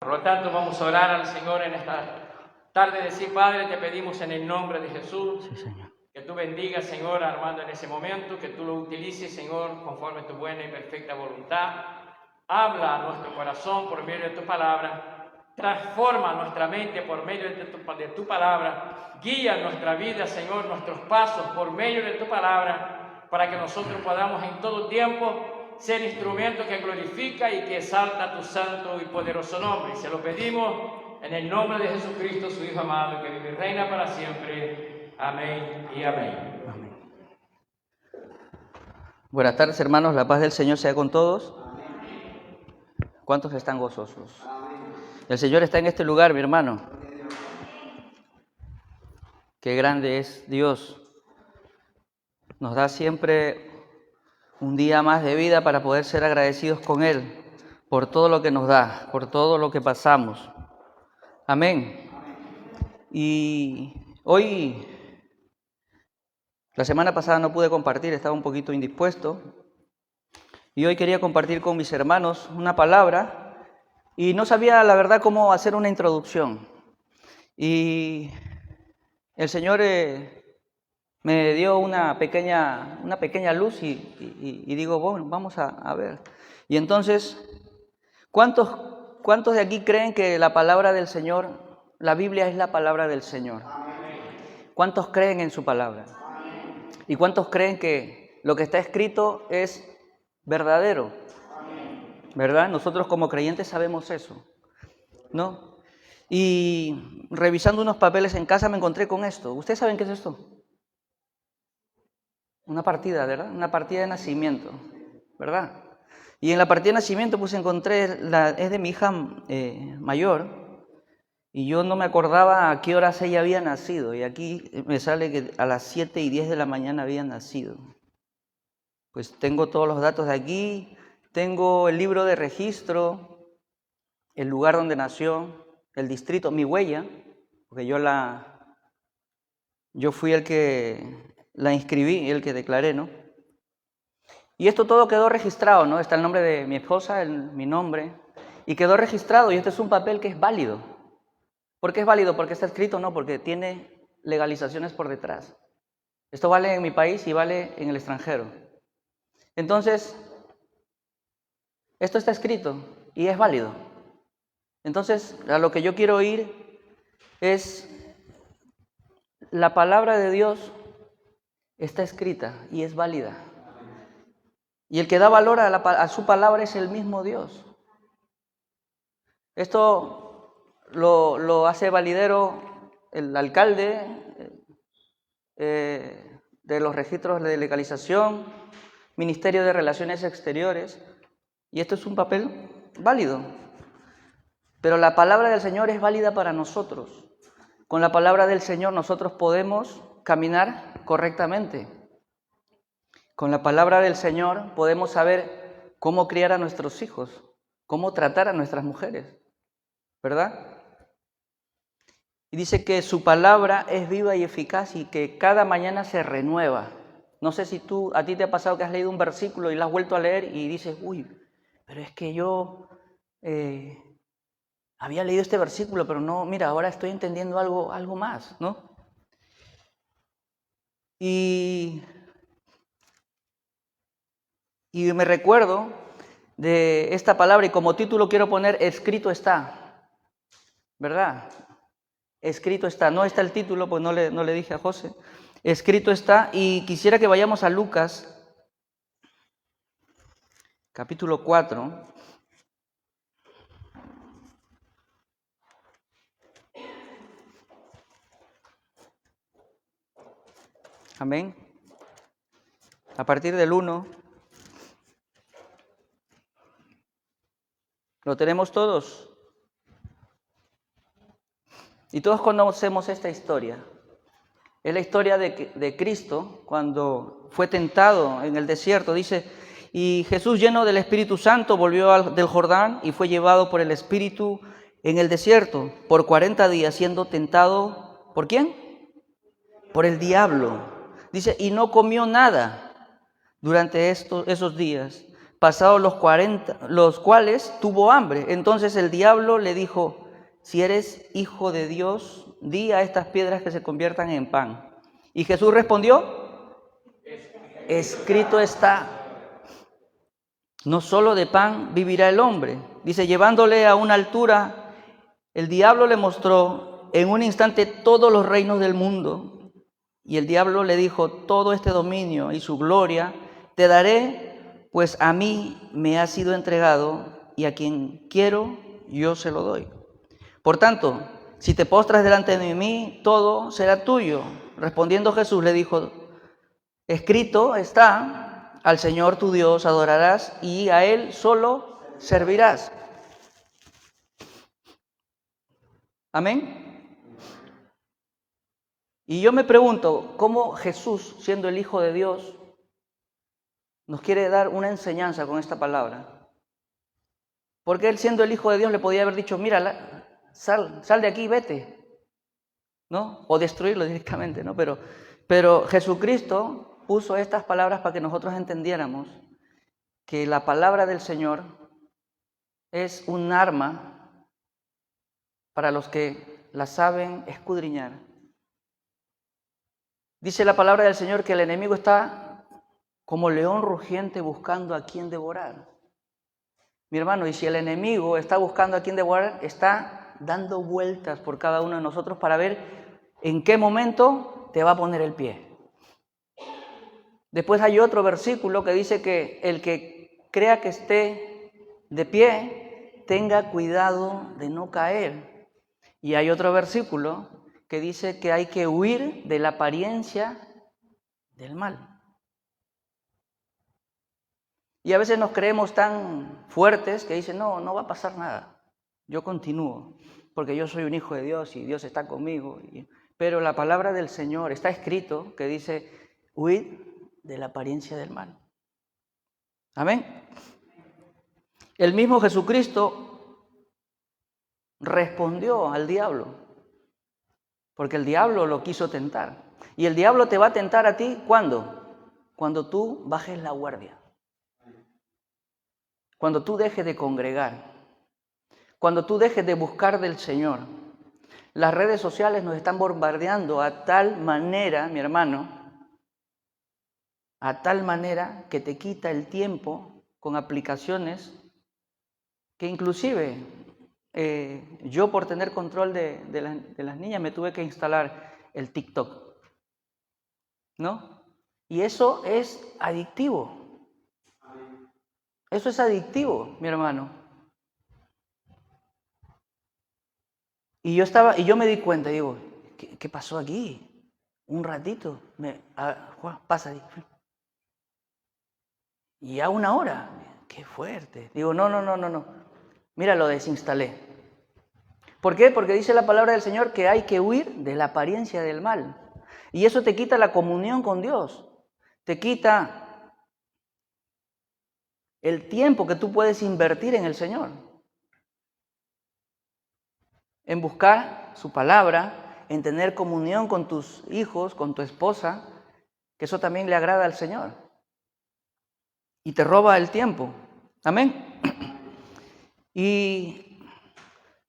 Por lo tanto, vamos a orar al Señor en esta tarde. Decir, Padre, te pedimos en el nombre de Jesús, Sí, Señor. que tú bendigas, Señor, a Armando en ese momento, que tú lo utilices, Señor, conforme a tu buena y perfecta voluntad. Habla a nuestro corazón por medio de tu palabra. Transforma nuestra mente por medio de tu palabra. Guía nuestra vida, Señor, nuestros pasos por medio de tu palabra, para que nosotros podamos en todo tiempo ser instrumento que glorifica y que exalta tu santo y poderoso nombre. Se lo pedimos en el nombre de Jesucristo, su Hijo amado, que vive y reina para siempre. Amén y amén. Amén. Buenas tardes, hermanos. La paz del Señor sea con todos. ¿Cuántos están gozosos? El Señor está en este lugar, mi hermano. Qué grande es Dios. Nos da siempre un día más de vida para poder ser agradecidos con Él por todo lo que nos da, por todo lo que pasamos. Amén. Y hoy, la semana pasada no pude compartir, estaba un poquito indispuesto. Y hoy quería compartir con mis hermanos una palabra y no sabía la verdad cómo hacer una introducción. Y el Señor me dio una pequeña luz y digo, bueno, vamos a ver. Y entonces, ¿cuántos de aquí creen que la palabra del Señor, la Biblia es la palabra del Señor? ¿Cuántos creen en su palabra? ¿Y cuántos creen que lo que está escrito es verdadero? ¿Verdad? Nosotros como creyentes sabemos eso, ¿no? Y revisando unos papeles en casa me encontré con esto. ¿Ustedes saben qué es esto? Una partida, ¿verdad? Una partida de nacimiento, ¿verdad? Y en la partida de nacimiento pues encontré, es de mi hija mayor, y yo no me acordaba a qué horas ella había nacido, y aquí me sale que a las 7:10 de la mañana había nacido. Pues tengo todos los datos de aquí, tengo el libro de registro, el lugar donde nació, el distrito, mi huella, porque yo fui el que la inscribí, el que declaré, ¿no? Y esto todo quedó registrado, ¿no? Está el nombre de mi esposa, mi nombre, y quedó registrado, y este es un papel que es válido. ¿Por qué es válido? Porque está escrito, no, porque tiene legalizaciones por detrás. Esto vale en mi país y vale en el extranjero. Entonces, esto está escrito y es válido. Entonces, a lo que yo quiero ir es, la palabra de Dios está escrita y es válida. Y el que da valor a su palabra es el mismo Dios. Esto lo hace validero el alcalde de los registros de legalización, Ministerio de Relaciones Exteriores, y esto es un papel válido. Pero la palabra del Señor es válida para nosotros. Con la palabra del Señor nosotros podemos caminar correctamente. Con la palabra del Señor podemos saber cómo criar a nuestros hijos, cómo tratar a nuestras mujeres, ¿verdad? Y dice que su palabra es viva y eficaz y que cada mañana se renueva. No sé si a ti te ha pasado que has leído un versículo y lo has vuelto a leer y dices, uy, pero es que yo había leído este versículo, pero no, mira, ahora estoy entendiendo algo más, ¿no? Y me recuerdo de esta palabra y como título quiero poner, escrito está, ¿verdad? Escrito está, no está el título, pues no le dije a José. Escrito está, y quisiera que vayamos a Lucas, capítulo 4. Amén. A partir del 1. ¿Lo tenemos todos? Y todos conocemos esta historia. Es la historia de Cristo cuando fue tentado en el desierto. Dice, y Jesús lleno del Espíritu Santo volvió del Jordán y fue llevado por el Espíritu en el desierto por 40 días siendo tentado, ¿por quién? Por el diablo. Dice, y no comió nada durante esos días, pasados los cuales tuvo hambre. Entonces el diablo le dijo: si eres hijo de Dios, di a estas piedras que se conviertan en pan. Y Jesús respondió: escrito está, no solo de pan vivirá el hombre. Dice, llevándole a una altura, el diablo le mostró en un instante todos los reinos del mundo. Y el diablo le dijo: todo este dominio y su gloria te daré, pues a mí me ha sido entregado, y a quien quiero yo se lo doy. Por tanto, si te postras delante de mí, todo será tuyo. Respondiendo Jesús le dijo: escrito está, al Señor tu Dios adorarás y a Él solo servirás. Amén. Y yo me pregunto, ¿cómo Jesús, siendo el Hijo de Dios, nos quiere dar una enseñanza con esta palabra? Porque Él, siendo el Hijo de Dios, le podía haber dicho: mira, sal de aquí, vete, ¿no? O destruirlo directamente, ¿no? Pero Jesucristo puso estas palabras para que nosotros entendiéramos que la palabra del Señor es un arma para los que la saben escudriñar. Dice la palabra del Señor que el enemigo está como león rugiente buscando a quien devorar. Mi hermano, y si el enemigo está buscando a quien devorar, está dando vueltas por cada uno de nosotros para ver en qué momento te va a poner el pie. Después hay otro versículo que dice que el que crea que esté de pie, tenga cuidado de no caer. Y hay otro versículo que dice que hay que huir de la apariencia del mal. Y a veces nos creemos tan fuertes que dicen: no va a pasar nada, yo continúo, porque yo soy un hijo de Dios y Dios está conmigo. Pero la palabra del Señor está escrito que dice: huid de la apariencia del mal. Amén. El mismo Jesucristo respondió al diablo, porque el diablo lo quiso tentar. Y el diablo te va a tentar a ti, ¿cuándo? Cuando tú bajes la guardia. Cuando tú dejes de congregar. Cuando tú dejes de buscar del Señor. Las redes sociales nos están bombardeando a tal manera, mi hermano, a tal manera que te quita el tiempo con aplicaciones que inclusive yo, por tener control de las niñas, me tuve que instalar el TikTok, ¿no? Y eso es adictivo. Eso es adictivo, mi hermano. Y yo me di cuenta, digo, ¿qué pasó aquí? Un ratito, Juan, pasa ahí. Y a una hora, qué fuerte. Digo, no. Mira, lo desinstalé. ¿Por qué? Porque dice la palabra del Señor que hay que huir de la apariencia del mal. Y eso te quita la comunión con Dios. Te quita el tiempo que tú puedes invertir en el Señor. En buscar su palabra, en tener comunión con tus hijos, con tu esposa, que eso también le agrada al Señor. Y te roba el tiempo. Amén. Y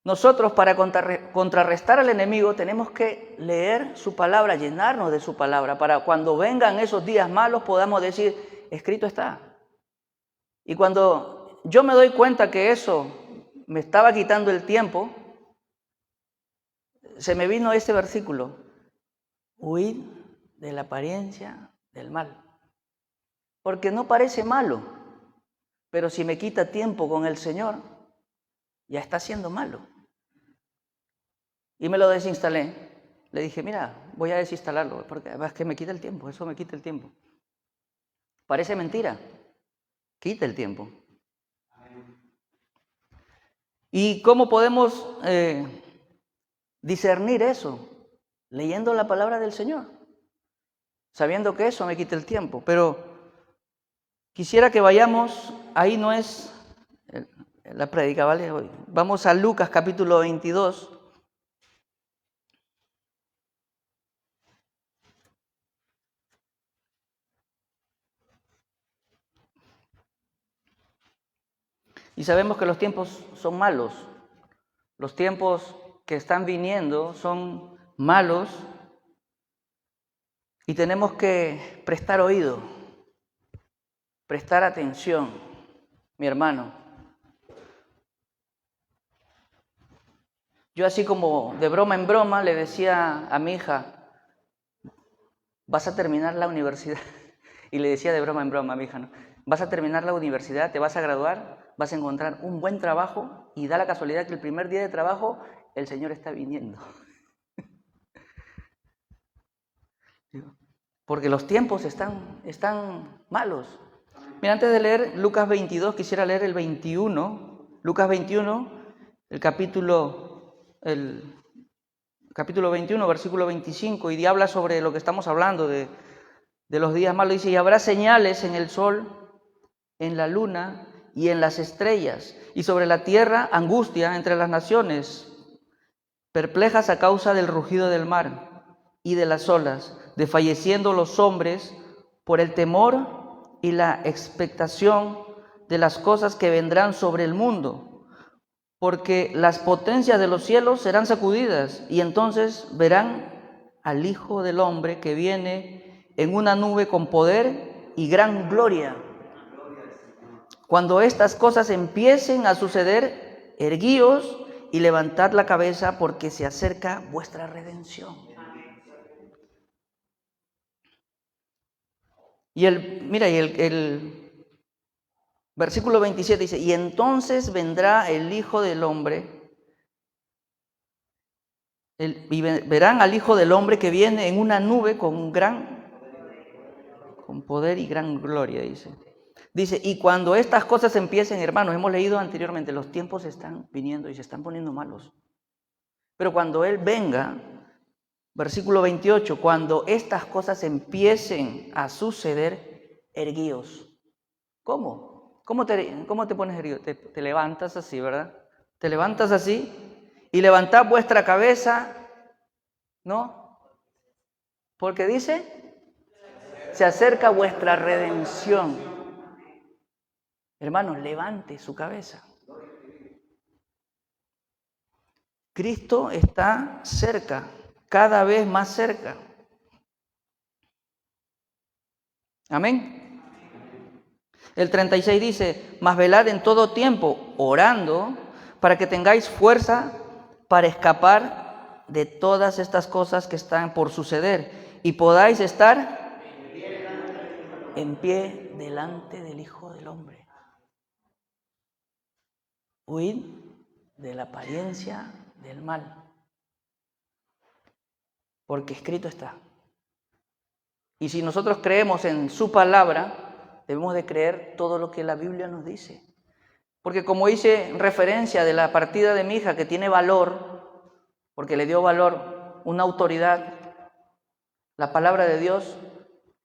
nosotros, para contrarrestar al enemigo, tenemos que leer su palabra, llenarnos de su palabra, para cuando vengan esos días malos podamos decir: escrito está. Y cuando yo me doy cuenta que eso me estaba quitando el tiempo, se me vino este versículo: huid de la apariencia del mal. Porque no parece malo, pero si me quita tiempo con el Señor, ya está siendo malo. Y me lo desinstalé. Le dije: mira, voy a desinstalarlo, porque además que me quita el tiempo, eso me quita el tiempo. Parece mentira, quita el tiempo. ¿Y cómo podemos discernir eso? Leyendo la palabra del Señor, sabiendo que eso me quita el tiempo. Pero quisiera que vayamos, ahí no es la prédica, ¿vale? Vamos a Lucas capítulo 22. Y sabemos que los tiempos son malos. Los tiempos que están viniendo son malos y tenemos que prestar oído, prestar atención, mi hermano. Yo así como de broma en broma le decía a mi hija, vas a terminar la universidad. Y le decía de broma en broma a mi hija, ¿no? Vas a terminar la universidad, te vas a graduar, vas a encontrar un buen trabajo y da la casualidad que el primer día de trabajo el Señor está viniendo. Porque los tiempos están malos. Mira, antes de leer Lucas 22, quisiera leer el 21. Lucas 21, el capítulo 21, versículo 25, y habla sobre lo que estamos hablando de los días malos. Dice, y habrá señales en el sol, en la luna y en las estrellas, y sobre la tierra angustia entre las naciones, perplejas a causa del rugido del mar y de las olas, desfalleciendo los hombres por el temor y la expectación de las cosas que vendrán sobre el mundo, porque las potencias de los cielos serán sacudidas, y entonces verán al Hijo del Hombre que viene en una nube con poder y gran gloria. Cuando estas cosas empiecen a suceder, erguíos y levantad la cabeza, porque se acerca vuestra redención. Y el versículo 27 dice, y entonces vendrá el Hijo del Hombre, y verán al Hijo del Hombre que viene en una nube con poder y gran gloria, Dice, y cuando estas cosas empiecen, hermanos, hemos leído anteriormente, los tiempos están viniendo y se están poniendo malos. Pero cuando Él venga, versículo 28, cuando estas cosas empiecen a suceder, erguíos. ¿Cómo? ¿Cómo te pones erguido? Te levantas así, ¿verdad? Te levantas así y levantad vuestra cabeza, ¿no? Porque dice, se acerca vuestra redención. Hermanos, levante su cabeza. Cristo está cerca, cada vez más cerca. Amén. El 36 dice, mas velad en todo tiempo, orando, para que tengáis fuerza para escapar de todas estas cosas que están por suceder y podáis estar en pie delante del Hijo del Hombre. Huid de la apariencia del mal, porque escrito está. Y si nosotros creemos en su palabra, debemos de creer todo lo que la Biblia nos dice. Porque como hice referencia de la partida de mi hija, que tiene valor, porque le dio valor, una autoridad, la palabra de Dios,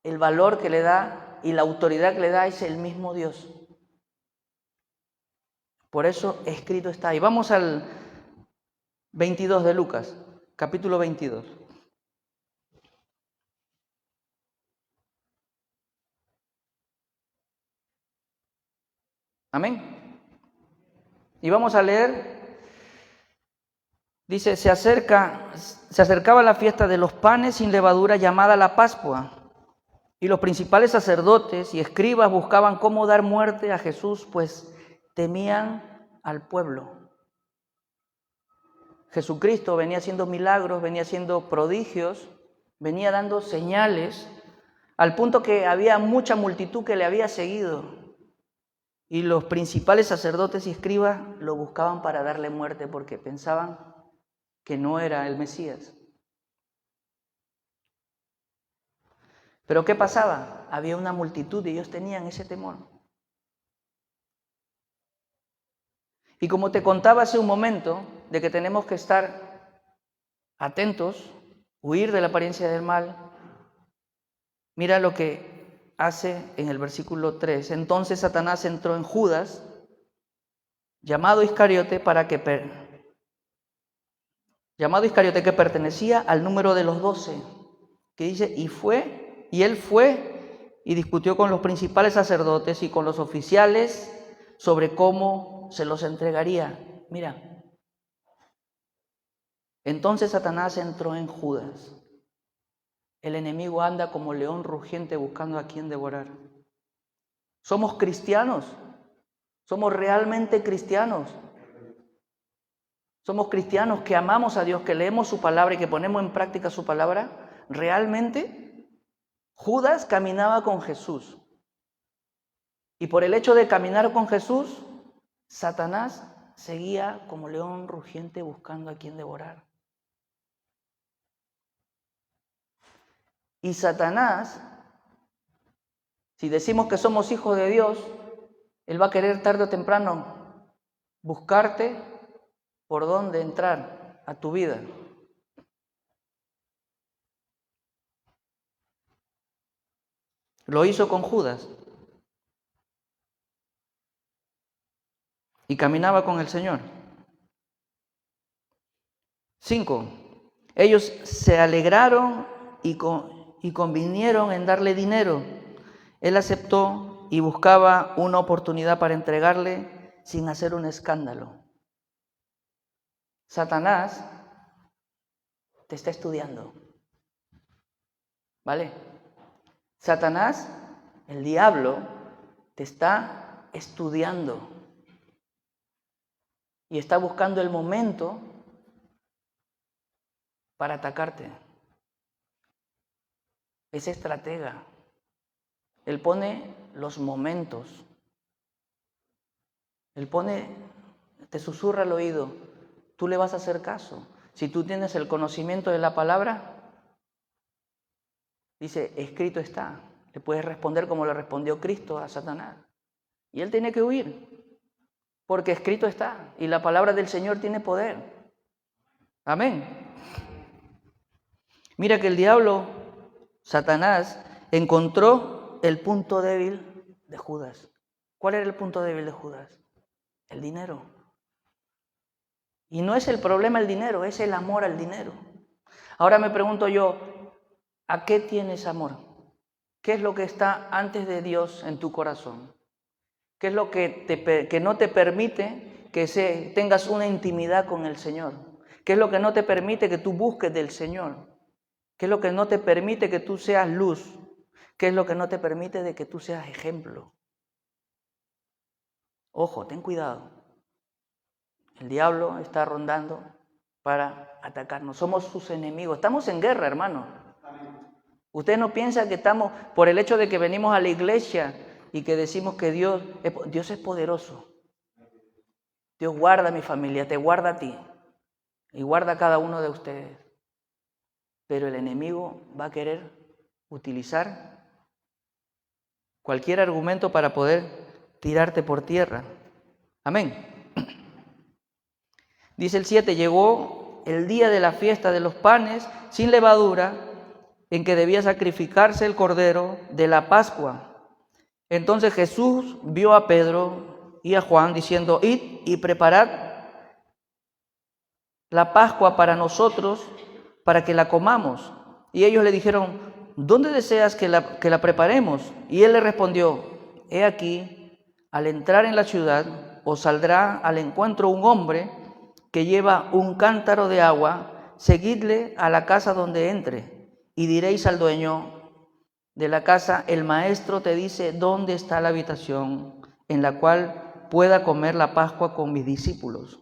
el valor que le da y la autoridad que le da es el mismo Dios. Por eso escrito está. Y vamos al 22 de Lucas, capítulo 22. Amén. Y vamos a leer, dice, se acercaba la fiesta de los panes sin levadura llamada la Pascua, y los principales sacerdotes y escribas buscaban cómo dar muerte a Jesús, pues temían al pueblo. Jesucristo venía haciendo milagros, venía haciendo prodigios, venía dando señales, al punto que había mucha multitud que le había seguido. Y los principales sacerdotes y escribas lo buscaban para darle muerte porque pensaban que no era el Mesías. Pero ¿qué pasaba? Había una multitud y ellos tenían ese temor. Y como te contaba hace un momento, de que tenemos que estar atentos, huir de la apariencia del mal, mira lo que hace en el versículo 3. Entonces Satanás entró en Judas, llamado Iscariote, que pertenecía al número de los 12, que dice, y él fue y discutió con los principales sacerdotes y con los oficiales sobre cómo se los entregaría. Mira. Entonces Satanás entró en Judas. El enemigo anda como león rugiente buscando a quien devorar. ¿Somos cristianos? ¿Somos realmente cristianos? ¿Somos cristianos que amamos a Dios, que leemos su palabra y que ponemos en práctica su palabra? ¿Realmente? Judas caminaba con Jesús. Y por el hecho de caminar con Jesús, Satanás seguía como león rugiente buscando a quien devorar. Y Satanás, si decimos que somos hijos de Dios, él va a querer tarde o temprano buscarte por dónde entrar a tu vida. Lo hizo con Judas. Y caminaba con el Señor. 5. Ellos se alegraron y convinieron en darle dinero. Él aceptó y buscaba una oportunidad para entregarle sin hacer un escándalo. Satanás te está estudiando. ¿Vale? Satanás, el diablo, te está estudiando. Y está buscando el momento para atacarte. Es estratega. Él pone los momentos. Él te susurra al oído. Tú le vas a hacer caso. Si tú tienes el conocimiento de la palabra, dice, escrito está. Le puedes responder como le respondió Cristo a Satanás. Y él tiene que huir. Porque escrito está. Y la palabra del Señor tiene poder. Amén. Mira que el diablo, Satanás, encontró el punto débil de Judas. ¿Cuál era el punto débil de Judas? El dinero. Y no es el problema el dinero, es el amor al dinero. Ahora me pregunto yo, ¿a qué tienes amor? ¿Qué es lo que está antes de Dios en tu corazón? ¿Qué es lo que no te permite que tengas una intimidad con el Señor? ¿Qué es lo que no te permite que tú busques del Señor? ¿Qué es lo que no te permite que tú seas luz? ¿Qué es lo que no te permite de que tú seas ejemplo? Ojo, ten cuidado. El diablo está rondando para atacarnos. Somos sus enemigos. Estamos en guerra, hermano. Usted no piensa que estamos, por el hecho de que venimos a la iglesia y que decimos que Dios es poderoso. Dios guarda a mi familia, te guarda a ti y guarda a cada uno de ustedes. Pero el enemigo va a querer utilizar cualquier argumento para poder tirarte por tierra. Amén. Dice el 7, llegó el día de la fiesta de los panes sin levadura, en que debía sacrificarse el cordero de la Pascua. Entonces Jesús vio a Pedro y a Juan diciendo, id y preparad la Pascua para nosotros, para que la comamos. Y ellos le dijeron, ¿dónde deseas que la preparemos? Y él le respondió, he aquí, al entrar en la ciudad, os saldrá al encuentro un hombre que lleva un cántaro de agua, seguidle a la casa donde entre, y diréis al dueño de la casa, el maestro te dice dónde está la habitación en la cual pueda comer la Pascua con mis discípulos.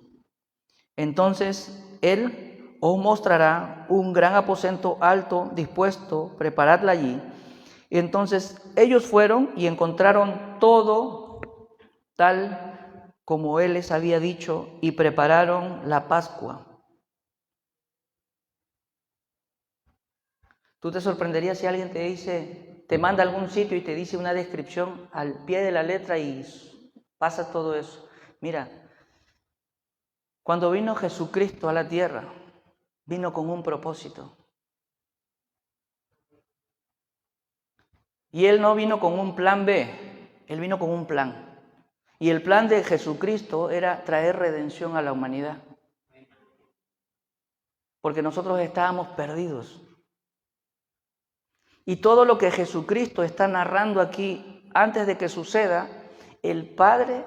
Entonces él os mostrará un gran aposento alto, dispuesto, preparadla allí. Y entonces ellos fueron y encontraron todo tal como él les había dicho y prepararon la Pascua. Tú te sorprenderías si alguien te manda a algún sitio y te dice una descripción al pie de la letra y pasa todo eso. Mira, cuando vino Jesucristo a la tierra, vino con un propósito. Y Él no vino con un plan B, Él vino con un plan. Y el plan de Jesucristo era traer redención a la humanidad. Porque nosotros estábamos perdidos. Y todo lo que Jesucristo está narrando aquí, antes de que suceda, el Padre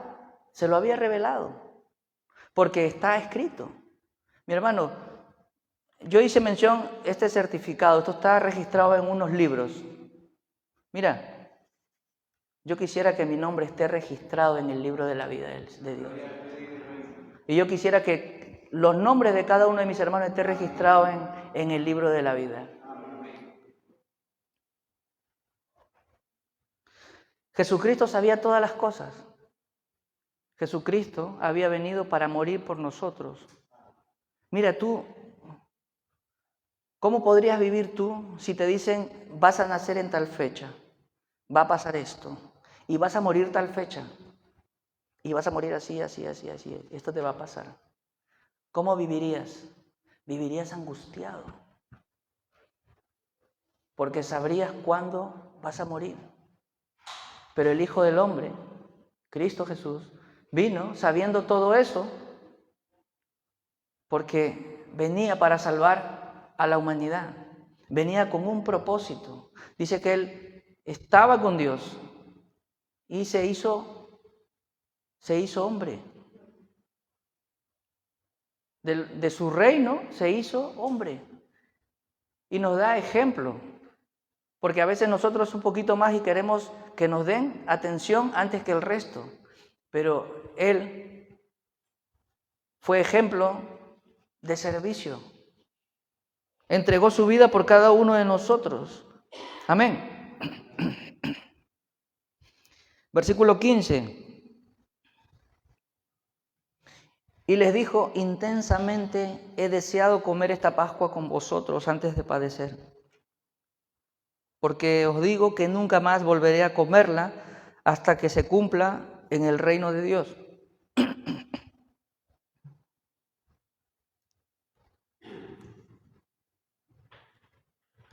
Se lo había revelado, porque está escrito. Mi hermano, yo hice mención, este certificado, esto está registrado en unos libros. Mira, yo quisiera que mi nombre esté registrado en el libro de la vida de Dios. Y yo quisiera que los nombres de cada uno de mis hermanos estén registrados en el libro de la vida. Jesucristo sabía todas las cosas. Jesucristo había venido para morir por nosotros. Mira tú, ¿cómo podrías vivir tú si te dicen vas a nacer en tal fecha, va a pasar esto y vas a morir tal fecha y vas a morir así, así, así, así, esto te va a pasar? ¿Cómo vivirías? Vivirías angustiado, porque sabrías cuándo vas a morir. Pero el Hijo del Hombre, Cristo Jesús, vino sabiendo todo eso, porque venía para salvar a la humanidad, venía con un propósito. Dice que Él estaba con Dios y se hizo hombre. De su reino se hizo hombre y nos da ejemplo, porque a veces nosotros un poquito más y queremos que nos den atención antes que el resto, pero Él fue ejemplo de servicio, entregó su vida por cada uno de nosotros. Amén. Versículo 15. Y les dijo, intensamente he deseado comer esta Pascua con vosotros antes de padecer. Porque os digo que nunca más volveré a comerla hasta que se cumpla en el reino de Dios.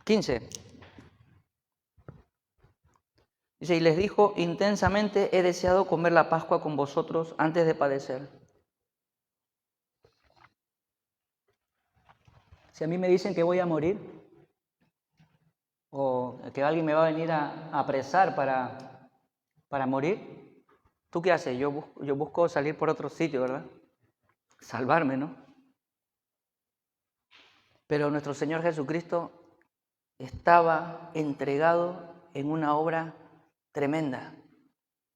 Dice, y les dijo, intensamente he deseado comer la Pascua con vosotros antes de padecer. Si a mí me dicen que voy a morir, o que alguien me va a venir a apresar para morir, ¿tú qué haces? Yo busco salir por otro sitio, ¿verdad? Salvarme, ¿no? Pero nuestro Señor Jesucristo estaba entregado en una obra tremenda,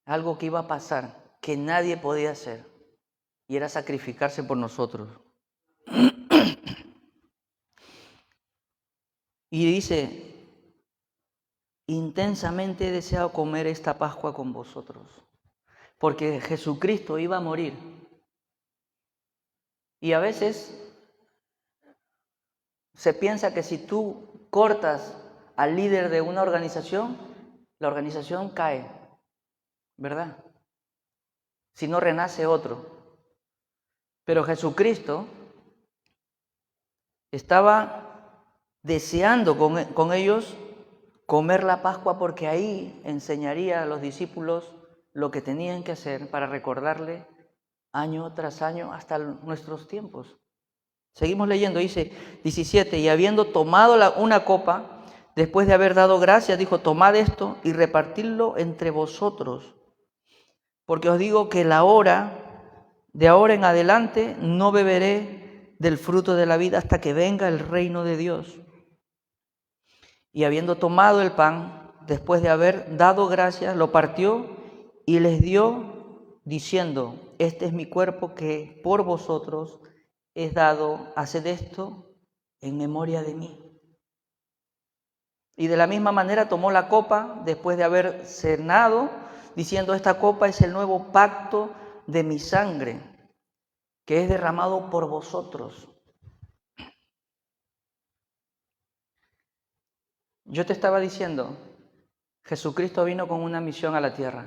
algo que iba a pasar, que nadie podía hacer, y era sacrificarse por nosotros. Y dice, intensamente he deseado comer esta Pascua con vosotros, porque Jesucristo iba a morir. Y a veces se piensa que si tú cortas al líder de una organización, la organización cae, ¿verdad? Si no renace otro. Pero Jesucristo estaba deseando con ellos comer la Pascua, porque ahí enseñaría a los discípulos lo que tenían que hacer para recordarle año tras año hasta nuestros tiempos. Seguimos leyendo, dice 17, y habiendo tomado una copa, después de haber dado gracias, dijo, tomad esto y repartidlo entre vosotros, porque os digo que de ahora en adelante, no beberé del fruto de la vida hasta que venga el reino de Dios. Y habiendo tomado el pan, después de haber dado gracias, lo partió y les dio, diciendo, este es mi cuerpo que por vosotros es dado, haced esto en memoria de mí. Y de la misma manera tomó la copa, después de haber cenado, diciendo, esta copa es el nuevo pacto de mi sangre, que es derramado por vosotros. Yo te estaba diciendo, Jesucristo vino con una misión a la tierra,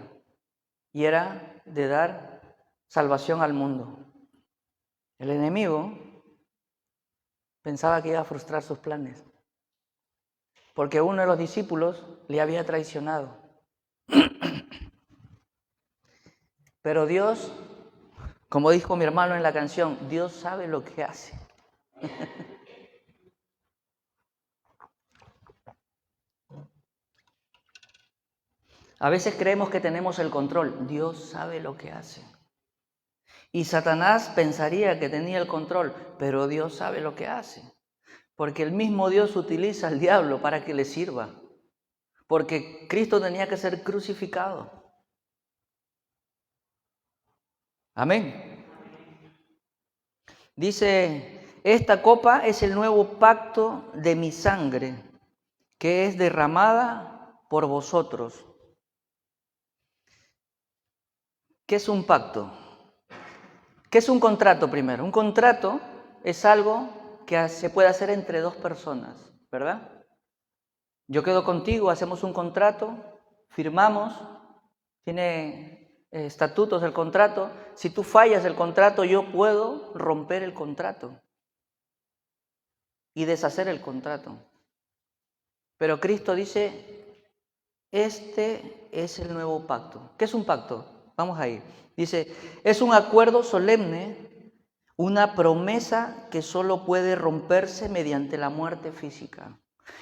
y era de dar salvación al mundo. El enemigo pensaba que iba a frustrar sus planes, porque uno de los discípulos le había traicionado. Pero Dios, como dijo mi hermano en la canción, Dios sabe lo que hace. A veces creemos que tenemos el control. Dios sabe lo que hace. Y Satanás pensaría que tenía el control, pero Dios sabe lo que hace. Porque el mismo Dios utiliza al diablo para que le sirva. Porque Cristo tenía que ser crucificado. Amén. Dice, esta copa es el nuevo pacto de mi sangre, que es derramada por vosotros. ¿Qué es un pacto? ¿Qué es un contrato primero? Un contrato es algo que se puede hacer entre dos personas, ¿verdad? Yo quedo contigo, hacemos un contrato, firmamos, tiene estatutos el contrato. Si tú fallas el contrato, yo puedo romper el contrato y deshacer el contrato. Pero Cristo dice, este es el nuevo pacto. ¿Qué es un pacto? Vamos ahí. Dice, es un acuerdo solemne, una promesa que solo puede romperse mediante la muerte física.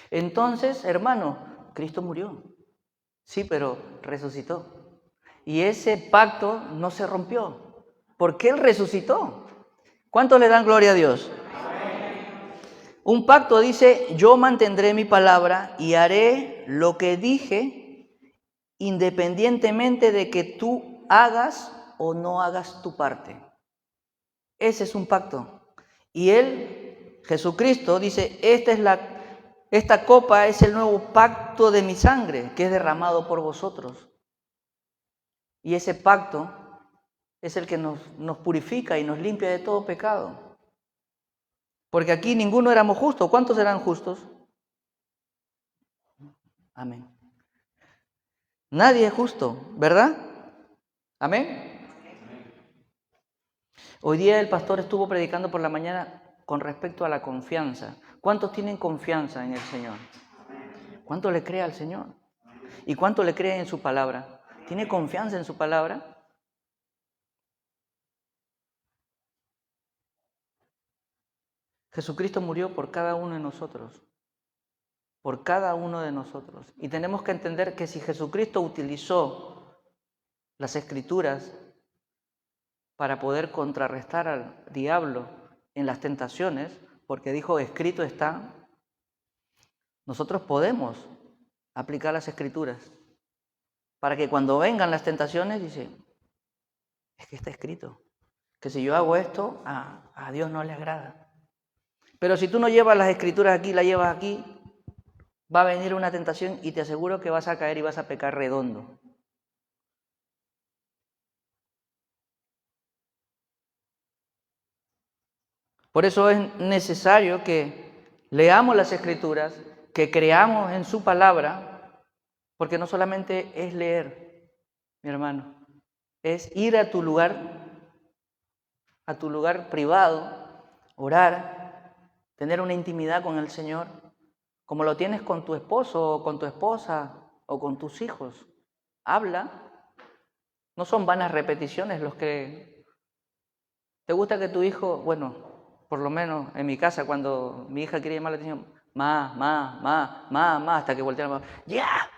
Entonces, hermano, Cristo murió. Sí, pero resucitó. Y ese pacto no se rompió, porque Él resucitó. ¿Cuántos le dan gloria a Dios? Un pacto dice, yo mantendré mi palabra y haré lo que dije, independientemente de que tú hagas o no hagas tu parte. Ese es un pacto. Y Él, Jesucristo, dice, esta copa es el nuevo pacto de mi sangre, que es derramado por vosotros. Y ese pacto es el que nos purifica y nos limpia de todo pecado. Porque aquí ninguno éramos justos. ¿Cuántos eran justos? Amén. Nadie es justo, ¿verdad? Amén. Hoy día el pastor estuvo predicando por la mañana con respecto a la confianza. ¿Cuántos tienen confianza en el Señor? ¿Cuánto le cree al Señor? ¿Y cuánto le cree en su palabra? ¿Tiene confianza en su palabra? Jesucristo murió por cada uno de nosotros. Por cada uno de nosotros. Y tenemos que entender que si Jesucristo utilizó las Escrituras para poder contrarrestar al diablo en las tentaciones, porque dijo, escrito está, nosotros podemos aplicar las Escrituras para que cuando vengan las tentaciones, dice, es que está escrito, que si yo hago esto, a Dios no le agrada. Pero si tú no llevas las Escrituras aquí, la llevas aquí, va a venir una tentación y te aseguro que vas a caer y vas a pecar redondo. Por eso es necesario que leamos las Escrituras, que creamos en su palabra, porque no solamente es leer, mi hermano, es ir a tu lugar privado, orar, tener una intimidad con el Señor, como lo tienes con tu esposo o con tu esposa o con tus hijos. Habla, no son vanas repeticiones los que... ¿Te gusta que tu hijo, bueno, por lo menos en mi casa, cuando mi hija quiere llamar la atención, ma, hasta que voltea la mano, ¡ya!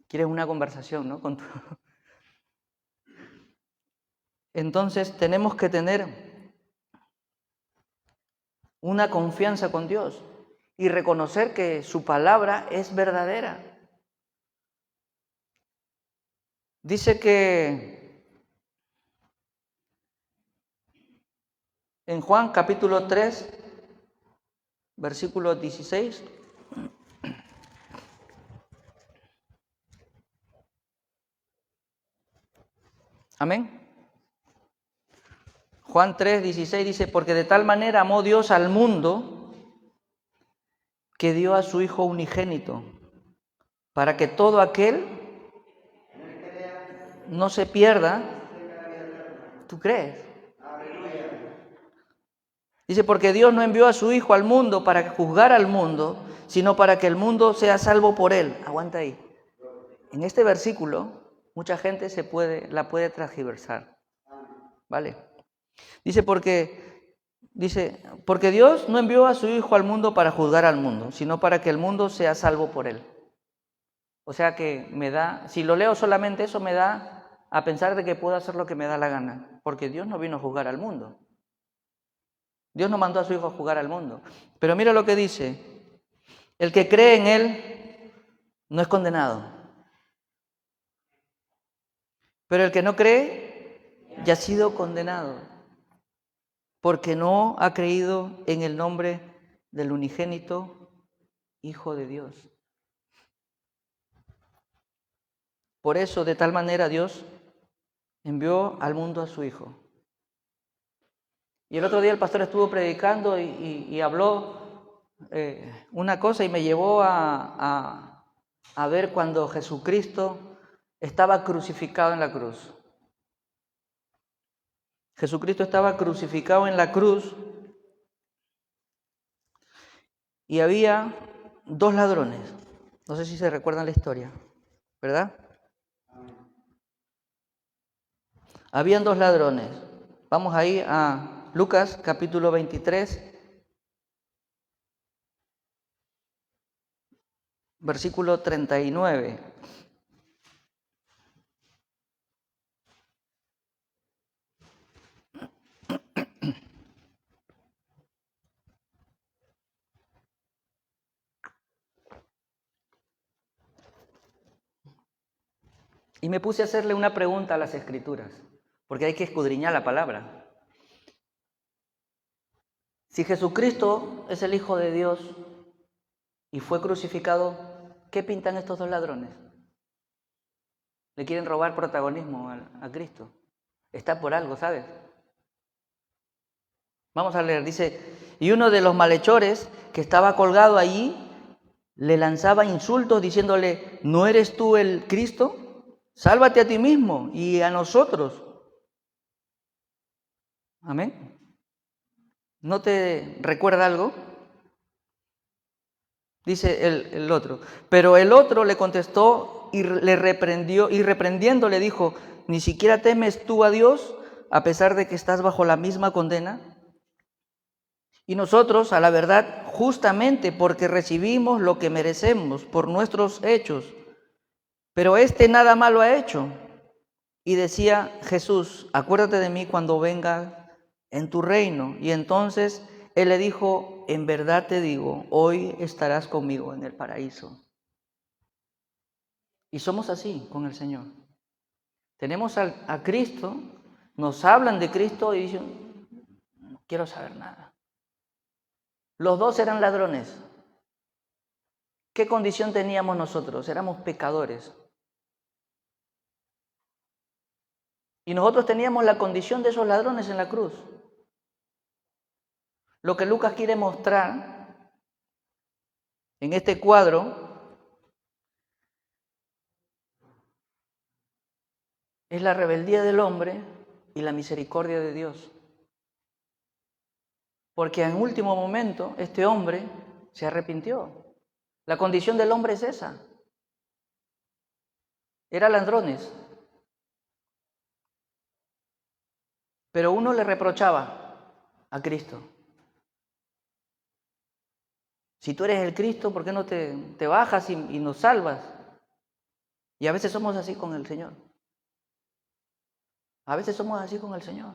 Quieres una conversación, ¿no? Entonces tenemos que tener una confianza con Dios y reconocer que su palabra es verdadera. Dice que en Juan capítulo 3, versículo 16, amén. Juan 3, 16 dice, porque de tal manera amó Dios al mundo que dio a su Hijo unigénito, para que todo aquel no se pierda. ¿Tú crees? Dice, porque Dios no envió a su Hijo al mundo para juzgar al mundo, sino para que el mundo sea salvo por él. Aguanta ahí. En este versículo, mucha gente la puede transgiversar. ¿Vale? Dice, porque Dios no envió a su Hijo al mundo para juzgar al mundo, sino para que el mundo sea salvo por él. O sea que si lo leo solamente eso, me da a pensar de que puedo hacer lo que me da la gana, porque Dios no vino a juzgar al mundo. Dios no mandó a su Hijo a juzgar al mundo. Pero mira lo que dice: el que cree en Él no es condenado. Pero el que no cree ya ha sido condenado, porque no ha creído en el nombre del unigénito Hijo de Dios. Por eso, de tal manera, Dios envió al mundo a su Hijo. Y el otro día el pastor estuvo predicando y habló una cosa y me llevó a ver cuando Jesucristo estaba crucificado en la cruz. Jesucristo estaba crucificado en la cruz y había dos ladrones. No sé si se recuerdan la historia, ¿verdad? Habían dos ladrones. Vamos ahí a Lucas capítulo 23, versículo 39. Y me puse a hacerle una pregunta a las Escrituras, porque hay que escudriñar la palabra. Si Jesucristo es el Hijo de Dios y fue crucificado, ¿qué pintan estos dos ladrones? Le quieren robar protagonismo a Cristo. Está por algo, ¿sabes? Vamos a leer, dice: y uno de los malhechores que estaba colgado allí le lanzaba insultos diciéndole: ¿no eres tú el Cristo? Sálvate a ti mismo y a nosotros. Amén. ¿No te recuerda algo? Dice el otro. Pero el otro le contestó y le reprendió, y reprendiendo le dijo: ¿ni siquiera temes tú a Dios a pesar de que estás bajo la misma condena? Y nosotros, a la verdad, justamente porque recibimos lo que merecemos por nuestros hechos. Pero este nada malo ha hecho. Y decía Jesús: acuérdate de mí cuando venga en tu reino. Y entonces él le dijo: en verdad te digo, hoy estarás conmigo en el paraíso. Y somos así con el Señor. Tenemos a Cristo, nos hablan de Cristo y dicen: no quiero saber nada. Los dos eran ladrones. ¿Qué condición teníamos nosotros? Éramos pecadores. Y nosotros teníamos la condición de esos ladrones en la cruz. Lo que Lucas quiere mostrar en este cuadro es la rebeldía del hombre y la misericordia de Dios. Porque en último momento este hombre se arrepintió. La condición del hombre es esa. Eran ladrones. Pero uno le reprochaba a Cristo: si tú eres el Cristo, ¿por qué no te bajas y nos salvas? Y a veces somos así con el Señor. A veces somos así con el Señor.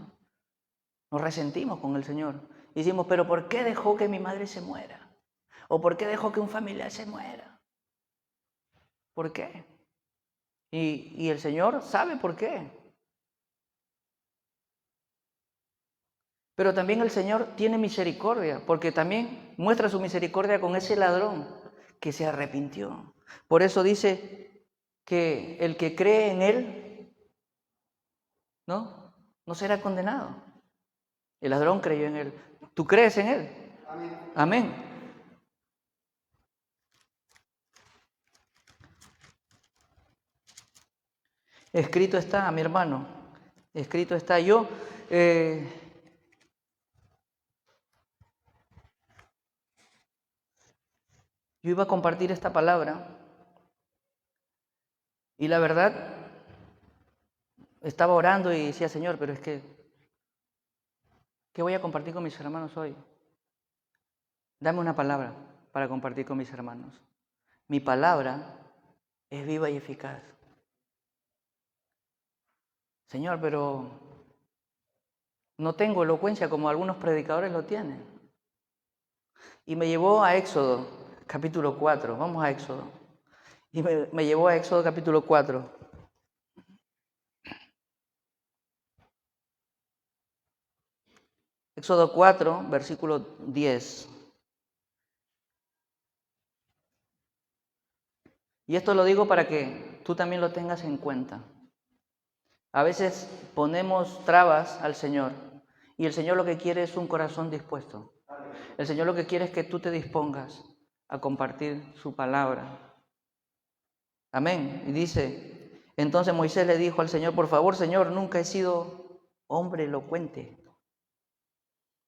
Nos resentimos con el Señor. Y decimos: ¿pero por qué dejó que mi madre se muera? ¿O por qué dejó que un familiar se muera? ¿Por qué? Y el Señor sabe por qué. Pero también el Señor tiene misericordia, porque también muestra su misericordia con ese ladrón que se arrepintió. Por eso dice que el que cree en Él, no será condenado. El ladrón creyó en Él. ¿Tú crees en Él? Amén. Amén. Escrito está, mi hermano. Escrito está. Yo iba a compartir esta palabra y la verdad estaba orando y decía: Señor, pero es que, ¿qué voy a compartir con mis hermanos hoy? Dame una palabra para compartir con mis hermanos. Mi palabra es viva y eficaz. Señor, pero no tengo elocuencia como algunos predicadores lo tienen. Y me llevó a Éxodo, capítulo 4. Vamos a Éxodo. Y me llevó a Éxodo, capítulo 4. Éxodo 4, versículo 10. Y esto lo digo para que tú también lo tengas en cuenta. A veces ponemos trabas al Señor y el Señor lo que quiere es un corazón dispuesto. El Señor lo que quiere es que tú te dispongas a compartir su palabra. Amén. Y dice, entonces Moisés le dijo al Señor, por favor, Señor, nunca he sido hombre elocuente.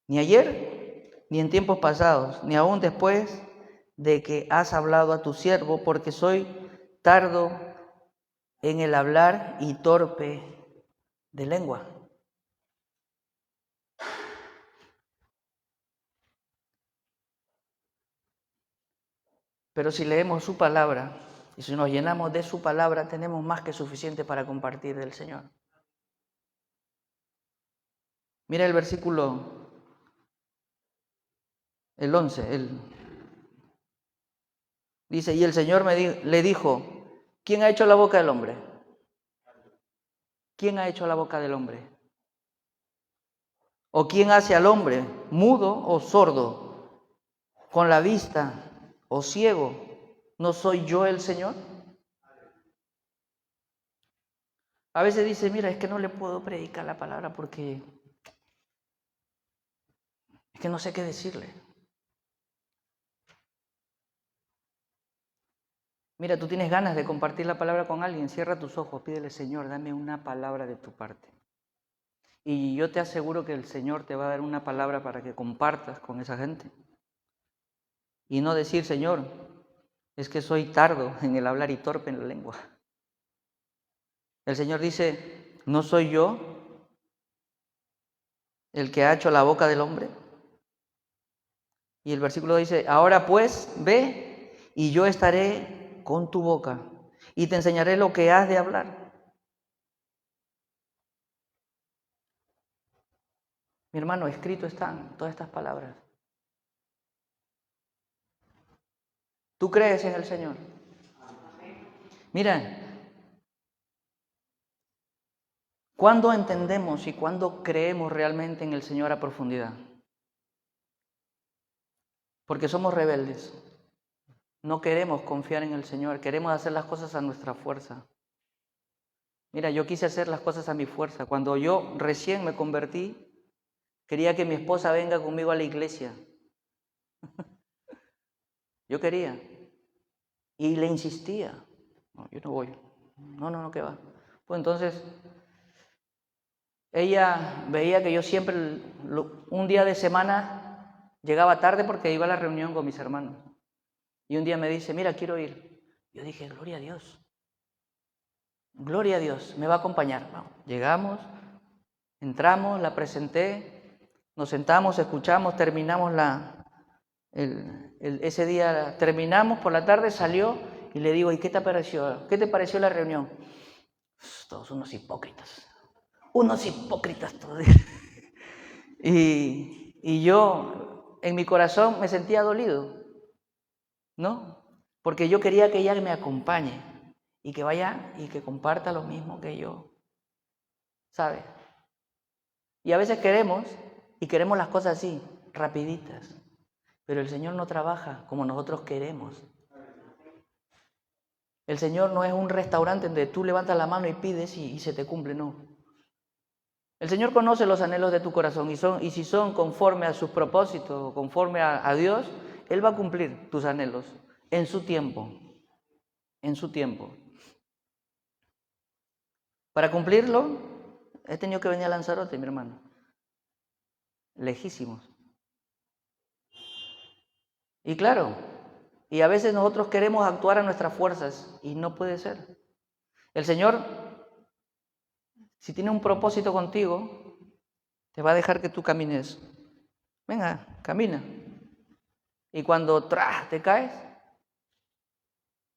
Ni ayer, ni en tiempos pasados, ni aún después de que has hablado a tu siervo, porque soy tardo en el hablar y torpe de lengua. Pero si leemos su palabra y si nos llenamos de su palabra, tenemos más que suficiente para compartir del Señor. Mira el versículo, el 11, dice, y el Señor le dijo, ¿quién ha hecho la boca del hombre? ¿Quién ha hecho la boca del hombre? ¿O quién hace al hombre mudo o sordo, con la vista o ciego? ¿No soy yo el Señor? A veces dice, mira, es que no le puedo predicar la palabra porque es que no sé qué decirle. Mira, tú tienes ganas de compartir la palabra con alguien, cierra tus ojos, pídele, Señor, dame una palabra de tu parte. Y yo te aseguro que el Señor te va a dar una palabra para que compartas con esa gente. Y no decir, Señor, es que soy tardo en el hablar y torpe en la lengua. El Señor dice, ¿no soy yo el que ha hecho la boca del hombre? Y el versículo dice, ahora pues, ve y yo estaré con tu boca y te enseñaré lo que has de hablar. Mi hermano, escrito están todas estas palabras. ¿Tú crees en el Señor? Mira, ¿cuándo entendemos y cuándo creemos realmente en el Señor a profundidad? Porque somos rebeldes. No queremos confiar en el Señor, queremos hacer las cosas a nuestra fuerza. Mira, yo quise hacer las cosas a mi fuerza. Cuando yo recién me convertí, quería que mi esposa venga conmigo a la iglesia. Yo quería. Y le insistía. No, yo no voy. No, ¿qué va? Pues entonces, ella veía que yo siempre, un día de semana, llegaba tarde porque iba a la reunión con mis hermanos. Y un día me dice, mira, quiero ir. Yo dije, gloria a Dios. Gloria a Dios, me va a acompañar. Bueno, llegamos, entramos, la presenté, nos sentamos, escuchamos, terminamos ese día, terminamos por la tarde, salió y le digo, ¿y qué te pareció? ¿Qué te pareció la reunión? Todos unos hipócritas todos. Y yo en mi corazón me sentía dolido, ¿no? Porque yo quería que ella me acompañe y que vaya y que comparta lo mismo que yo, ¿sabes? Y a veces queremos las cosas así, rapiditas, pero el Señor no trabaja como nosotros queremos. El Señor no es un restaurante donde tú levantas la mano y pides y se te cumple, no. El Señor conoce los anhelos de tu corazón y si son conforme a sus propósitos, conforme a Dios, Él va a cumplir tus anhelos en su tiempo, Para cumplirlo, he tenido que venir a Lanzarote, mi hermano. Lejísimos. Y claro, y a veces nosotros queremos actuar a nuestras fuerzas y no puede ser. El Señor, si tiene un propósito contigo, te va a dejar que tú camines. Venga, camina. Y cuando te caes,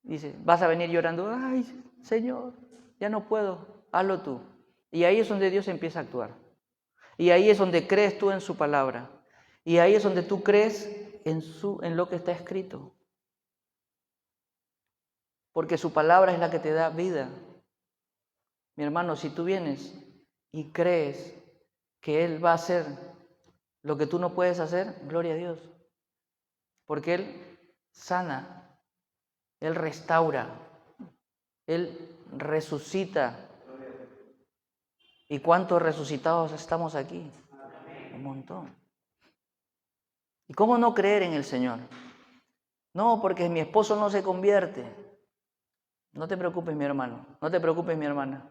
dice, vas a venir llorando, ay, Señor, ya no puedo, hazlo tú. Y ahí es donde Dios empieza a actuar. Y ahí es donde crees tú en su palabra. Y ahí es donde tú crees en lo que está escrito. Porque su palabra es la que te da vida. Mi hermano, si tú vienes y crees que Él va a hacer lo que tú no puedes hacer, gloria a Dios. Porque Él sana, Él restaura, Él resucita. ¿Y cuántos resucitados estamos aquí? Un montón. ¿Y cómo no creer en el Señor? No, porque mi esposo no se convierte. No te preocupes, mi hermano. No te preocupes, mi hermana.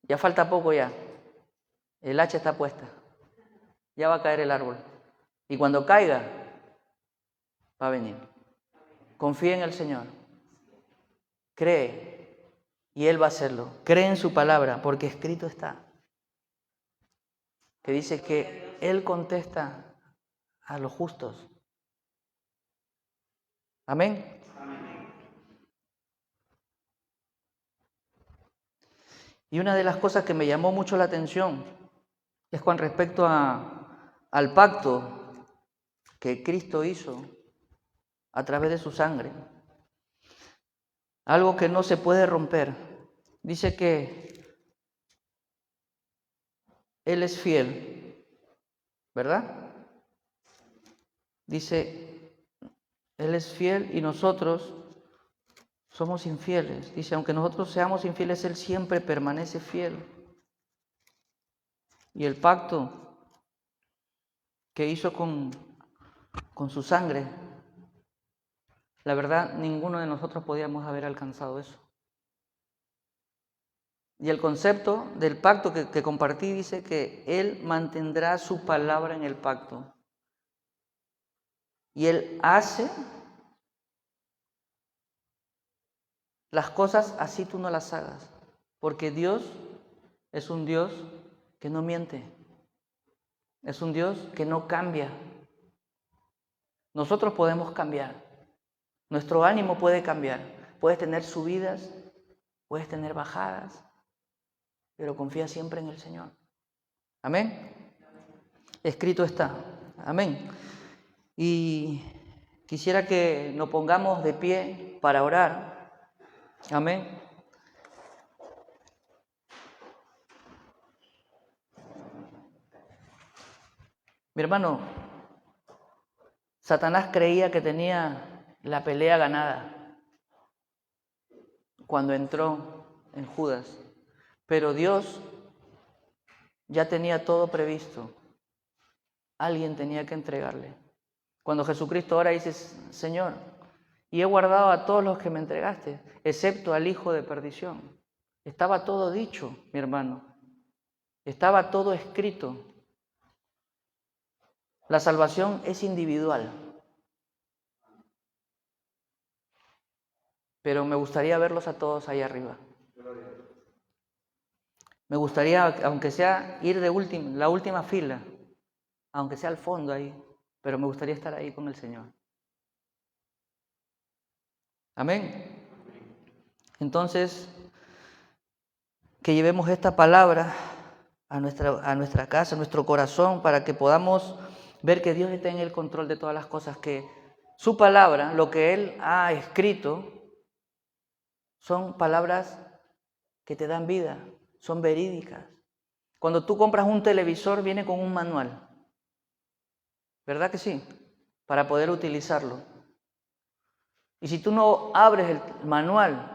Ya falta poco ya. El hacha está puesta. Ya va a caer el árbol. Y cuando caiga, va a venir. Confía en el Señor. Cree. Y Él va a hacerlo. Cree en su palabra, porque escrito está. Que dice que Él contesta a los justos. Amén. Y una de las cosas que me llamó mucho la atención es con respecto al pacto que Cristo hizo a través de su sangre. Algo que no se puede romper. Dice que Él es fiel, ¿verdad? Dice, Él es fiel y nosotros somos infieles. Dice, aunque nosotros seamos infieles, Él siempre permanece fiel. Y el pacto que hizo con su sangre, la verdad, ninguno de nosotros podíamos haber alcanzado eso. Y el concepto del pacto que compartí dice que Él mantendrá su palabra en el pacto. Y Él hace las cosas así tú no las hagas. Porque Dios es un Dios que no miente. Es un Dios que no cambia. Nosotros podemos cambiar. Nuestro ánimo puede cambiar. Puedes tener subidas, puedes tener bajadas, pero confía siempre en el Señor. Amén. Escrito está. Amén. Y quisiera que nos pongamos de pie para orar. Amén. Mi hermano, Satanás creía que tenía la pelea ganada cuando entró en Judas, pero Dios ya tenía todo previsto. Alguien tenía que entregarle. Cuando Jesucristo ahora dice, Señor, y he guardado a todos los que me entregaste, excepto al hijo de perdición. Estaba todo dicho, mi hermano. Estaba todo escrito. La salvación es individual. Pero me gustaría verlos a todos ahí arriba. Me gustaría, aunque sea ir de la última fila, aunque sea al fondo ahí, pero me gustaría estar ahí con el Señor. Amén. Entonces, que llevemos esta palabra a nuestra casa, a nuestro corazón, para que podamos ver que Dios está en el control de todas las cosas, que su palabra, lo que Él ha escrito, son palabras que te dan vida, son verídicas. Cuando tú compras un televisor, viene con un manual, ¿verdad que sí? Para poder utilizarlo. Y si tú no abres el manual,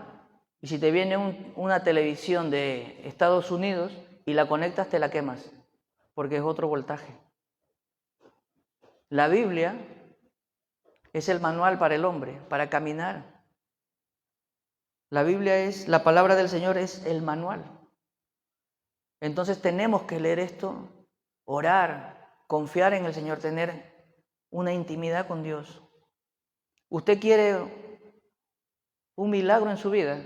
y si te viene una televisión de Estados Unidos y la conectas, te la quemas, porque es otro voltaje. La Biblia es el manual para el hombre, para caminar. La Biblia es, la palabra del Señor es el manual. Entonces tenemos que leer esto, orar, confiar en el Señor, tener una intimidad con Dios. ¿Usted quiere un milagro en su vida?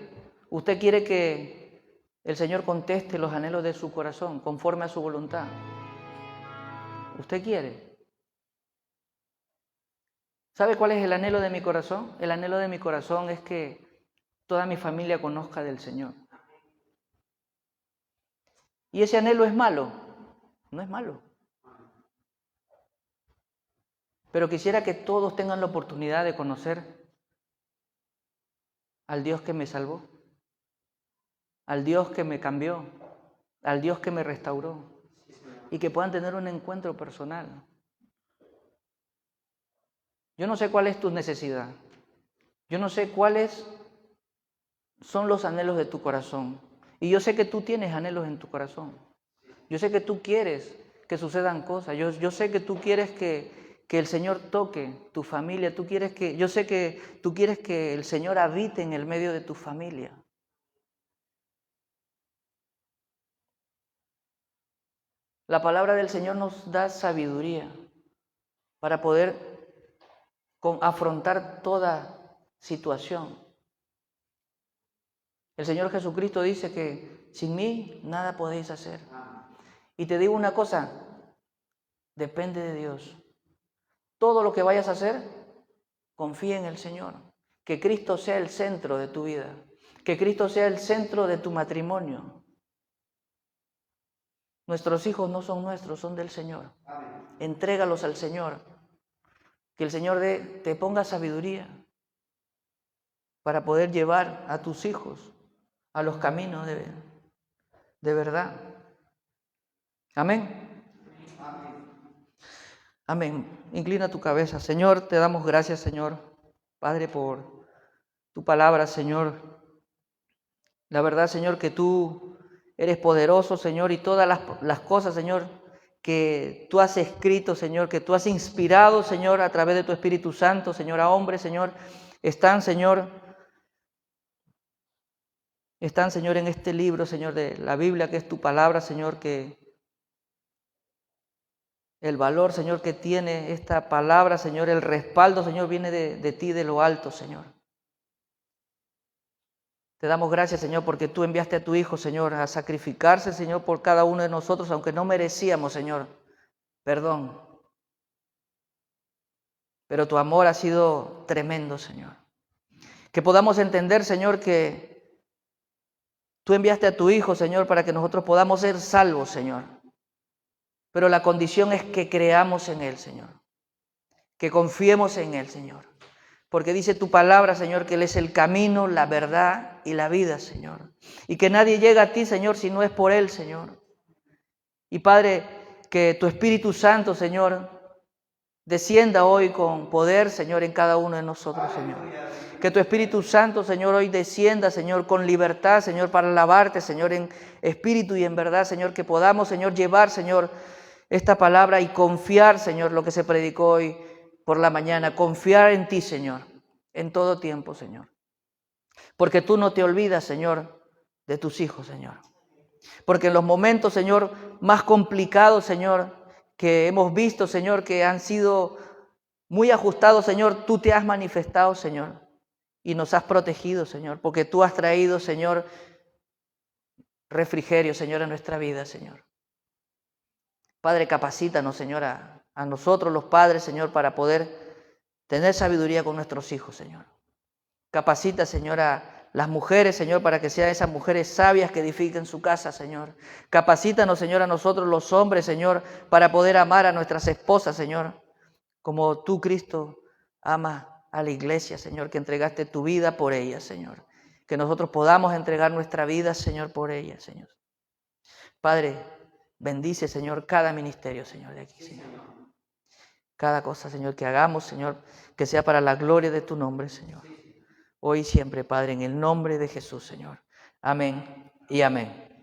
¿Usted quiere que el Señor conteste los anhelos de su corazón conforme a su voluntad? ¿Usted quiere? ¿Sabe cuál es el anhelo de mi corazón? El anhelo de mi corazón es que toda mi familia conozca del Señor. ¿Y ese anhelo es malo? No es malo. Pero quisiera que todos tengan la oportunidad de conocer al Dios que me salvó, al Dios que me cambió, al Dios que me restauró, y que puedan tener un encuentro personal. Yo no sé cuál es tu necesidad. Yo no sé cuáles son los anhelos de tu corazón. Y yo sé que tú tienes anhelos en tu corazón. Yo sé que tú quieres que sucedan cosas. Yo sé que tú quieres que el Señor toque tu familia. Yo sé que tú quieres que el Señor habite en el medio de tu familia. La palabra del Señor nos da sabiduría para poder afrontar toda situación. El Señor Jesucristo dice que sin mí nada podéis hacer. Y te digo una cosa, depende de Dios. Todo lo que vayas a hacer, confía en el Señor. Que Cristo sea el centro de tu vida. Que Cristo sea el centro de tu matrimonio. Nuestros hijos no son nuestros, son del Señor. Entrégalos al Señor. Que el Señor te ponga sabiduría para poder llevar a tus hijos a los caminos de verdad. Amén. Amén. Inclina tu cabeza. Señor, te damos gracias, Señor, Padre, por tu palabra, Señor. La verdad, Señor, que tú eres poderoso, Señor, y todas las cosas, Señor, que tú has escrito, Señor, que tú has inspirado, Señor, a través de tu Espíritu Santo, Señor, a hombres, Señor, están, Señor, en este libro, Señor, de la Biblia, que es tu palabra, Señor, que el valor, Señor, que tiene esta palabra, Señor, el respaldo, Señor, viene de ti, de lo alto, Señor. Te damos gracias, Señor, porque tú enviaste a tu Hijo, Señor, a sacrificarse, Señor, por cada uno de nosotros, aunque no merecíamos, Señor, perdón. Pero tu amor ha sido tremendo, Señor. Que podamos entender, Señor, que tú enviaste a tu Hijo, Señor, para que nosotros podamos ser salvos, Señor. Pero la condición es que creamos en Él, Señor. Que confiemos en Él, Señor. Porque dice tu palabra, Señor, que Él es el camino, la verdad y la vida, Señor. Y que nadie llega a ti, Señor, si no es por Él, Señor. Y Padre, que tu Espíritu Santo, Señor, descienda hoy con poder, Señor, en cada uno de nosotros, Señor. Que tu Espíritu Santo, Señor, hoy descienda, Señor, con libertad, Señor, para alabarte, Señor, en espíritu y en verdad, Señor. Que podamos, Señor, llevar, Señor, esta palabra y confiar, Señor, lo que se predicó hoy por la mañana. Confiar en ti, Señor, en todo tiempo, Señor. Porque tú no te olvidas, Señor, de tus hijos, Señor. Porque en los momentos, Señor, más complicados, Señor, que hemos visto, Señor, que han sido muy ajustados, Señor, tú te has manifestado, Señor, y nos has protegido, Señor, porque tú has traído, Señor, refrigerio, Señor, en nuestra vida, Señor. Padre, capacítanos, Señor, a nosotros los padres, Señor, para poder tener sabiduría con nuestros hijos, Señor. Capacita, Señor, a las mujeres, Señor, para que sean esas mujeres sabias que edifiquen su casa, Señor. Capacítanos, Señor, a nosotros los hombres, Señor, para poder amar a nuestras esposas, Señor, como tú, Cristo, amas a la iglesia, Señor, que entregaste tu vida por ella, Señor. Que nosotros podamos entregar nuestra vida, Señor, por ella, Señor. Padre, bendice, Señor, cada ministerio, Señor, de aquí, Señor. Cada cosa, Señor, que hagamos, Señor, que sea para la gloria de tu nombre, Señor. Hoy y siempre, Padre, en el nombre de Jesús, Señor. Amén y amén.